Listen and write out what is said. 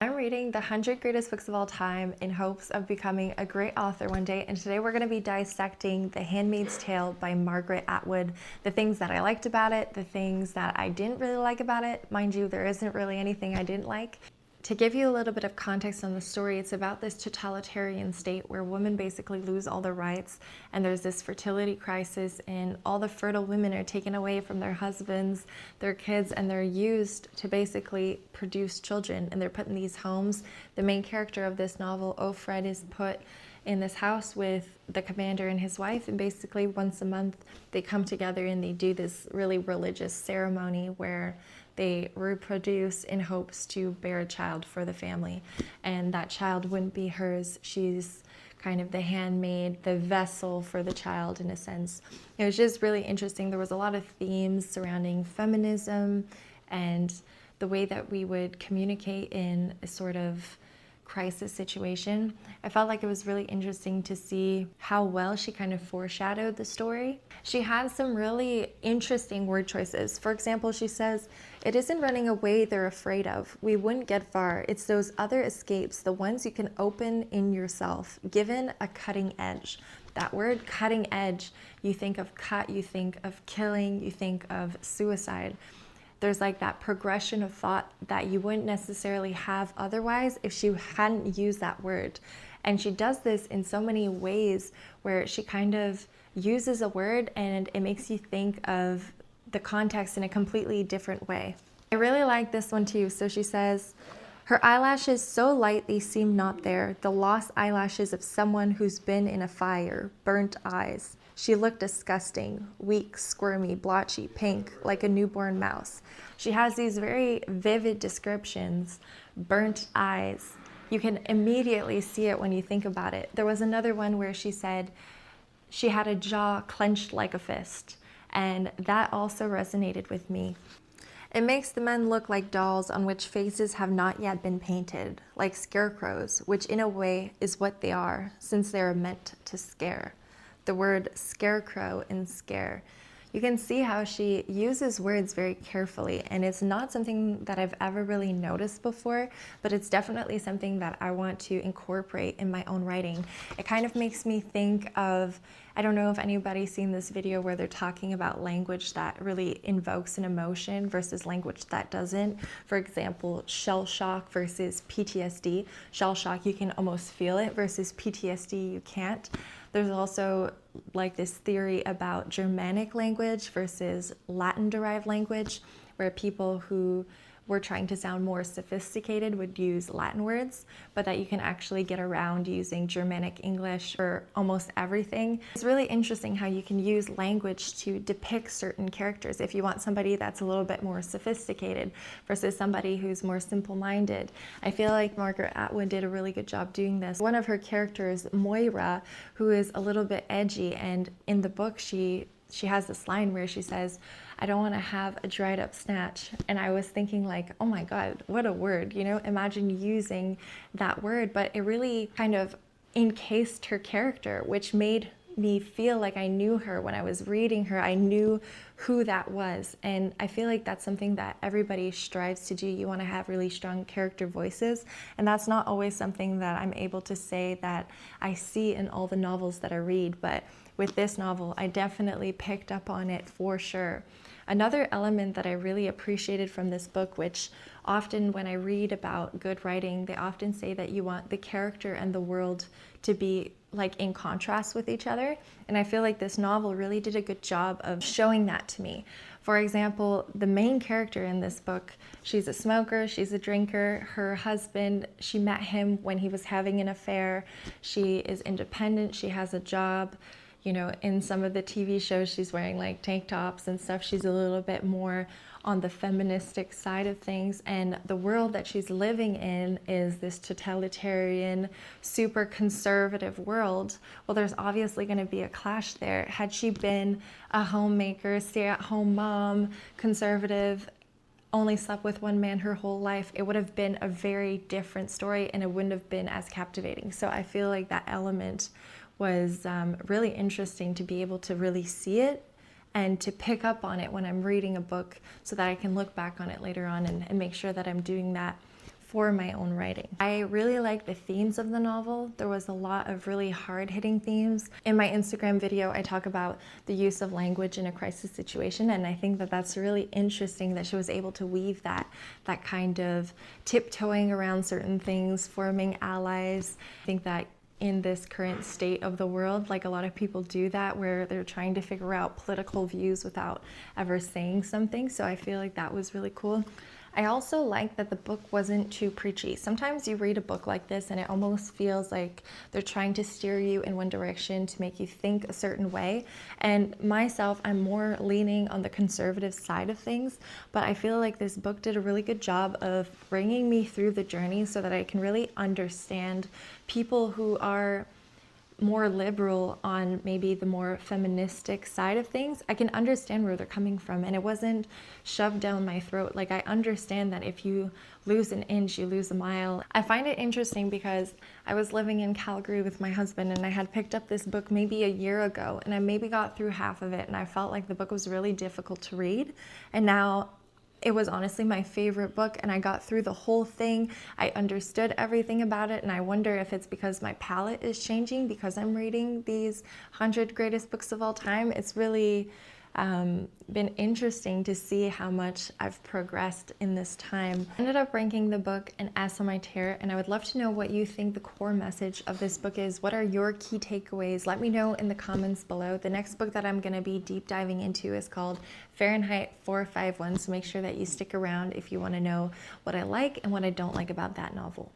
I'm reading the 100 Greatest Books of All Time in hopes of becoming a great author one day, and today we're going to be dissecting The Handmaid's Tale by Margaret Atwood. The things that I liked about it, the things that I didn't really like about it. Mind you, there isn't really anything I didn't like. To give you a little bit of context on the story, it's about this totalitarian state where women basically lose all their rights, and there's this fertility crisis, and all the fertile women are taken away from their husbands, their kids, and they're used to basically produce children, and they're put in these homes. The main character of this novel, Ofred, is put in this house with the commander and his wife, and basically once a month they come together and they do this really religious ceremony where they reproduce in hopes to bear a child for the family, and that child wouldn't be hers. She's kind of the handmaid, the vessel for the child in a sense. It was just really interesting. There was a lot of themes surrounding feminism and the way that we would communicate in a sort of crisis situation. I felt like it was really interesting to see how well she kind of foreshadowed the story. She had some really interesting word choices. For example, she says, "It isn't running away they're afraid of. We wouldn't get far. It's those other escapes, the ones you can open in yourself, given a cutting edge." That word cutting edge, you think of cut, you think of killing, you think of suicide. There's like that progression of thought that you wouldn't necessarily have otherwise if she hadn't used that word. And she does this in so many ways where she kind of uses a word and it makes you think of the context in a completely different way. I really like this one too. So she says, "Her eyelashes so light they seem not there, the lost eyelashes of someone who's been in a fire, burnt eyes. She looked disgusting, weak, squirmy, blotchy, pink, like a newborn mouse." She has these very vivid descriptions, burnt eyes. You can immediately see it when you think about it. There was another one where she said she had a jaw clenched like a fist, and that also resonated with me. "It makes the men look like dolls on which faces have not yet been painted, like scarecrows, which in a way is what they are, since they are meant to scare." The word scarecrow and scare. You can see how she uses words very carefully, and it's not something that I've ever really noticed before, but it's definitely something that I want to incorporate in my own writing. It kind of makes me think of, I don't know if anybody's seen this video where they're talking about language that really invokes an emotion versus language that doesn't. For example, shell shock versus PTSD. Shell shock, you can almost feel it, versus PTSD, you can't. There's also like this theory about Germanic language versus Latin-derived language, where people who were trying to sound more sophisticated would use Latin words, but that you can actually get around using Germanic English for almost everything. It's really interesting how you can use language to depict certain characters if you want somebody that's a little bit more sophisticated versus somebody who's more simple-minded. I feel like Margaret Atwood did a really good job doing this. One of her characters, Moira, who is a little bit edgy, and in the book she has this line where she says, "I don't want to have a dried up snatch." And I was thinking like, oh my God, what a word, you know, imagine using that word, but it really kind of encased her character, which made me feel like I knew her when I was reading her. I knew who that was. And I feel like that's something that everybody strives to do. You want to have really strong character voices. And that's not always something that I'm able to say that I see in all the novels that I read. But with this novel, I definitely picked up on it for sure. Another element that I really appreciated from this book, which often when I read about good writing, they often say that you want the character and the world to be like in contrast with each other. And I feel like this novel really did a good job of showing that to me. For example, the main character in this book, she's a smoker, she's a drinker. Her husband, she met him when he was having an affair. She is independent, she has a job. You know, in some of the TV shows, she's wearing like tank tops and stuff. She's a little bit more on the feministic side of things. And the world that she's living in is this totalitarian, super conservative world. Well, there's obviously going to be a clash there. Had she been a homemaker, stay-at-home mom, conservative, only slept with one man her whole life, it would have been a very different story and it wouldn't have been as captivating. So I feel like that element was really interesting to be able to really see it and to pick up on it when I'm reading a book so that I can look back on it later on and make sure that I'm doing that for my own writing. I really like the themes of the novel. There was a lot of really hard-hitting themes. In my Instagram video, I talk about the use of language in a crisis situation, and I think that that's really interesting that she was able to weave that kind of tiptoeing around certain things, forming allies. I think that in this current state of the world, like a lot of people do that, where they're trying to figure out political views without ever saying something. So I feel like that was really cool. I also like that the book wasn't too preachy. Sometimes you read a book like this and it almost feels like they're trying to steer you in one direction to make you think a certain way. And myself, I'm more leaning on the conservative side of things, but I feel like this book did a really good job of bringing me through the journey so that I can really understand people who are more liberal on maybe the more feministic side of things. I can understand where they're coming from, and it wasn't shoved down my throat. Like, I understand that if you lose an inch, you lose a mile. I find it interesting because I was living in Calgary with my husband, and I had picked up this book maybe a year ago, and I maybe got through half of it, and I felt like the book was really difficult to read. And now it was honestly my favorite book, and I got through the whole thing. I understood everything about it, and I wonder if it's because my palette is changing because I'm reading these 100 greatest books of all time. It's really been interesting to see how much I've progressed in this time. I ended up ranking the book an S on my tier, and I would love to know what you think the core message of this book is. What are your key takeaways? Let me know in the comments below. The next book that I'm going to be deep diving into is called Fahrenheit 451, so make sure that you stick around if you want to know what I like and what I don't like about that novel.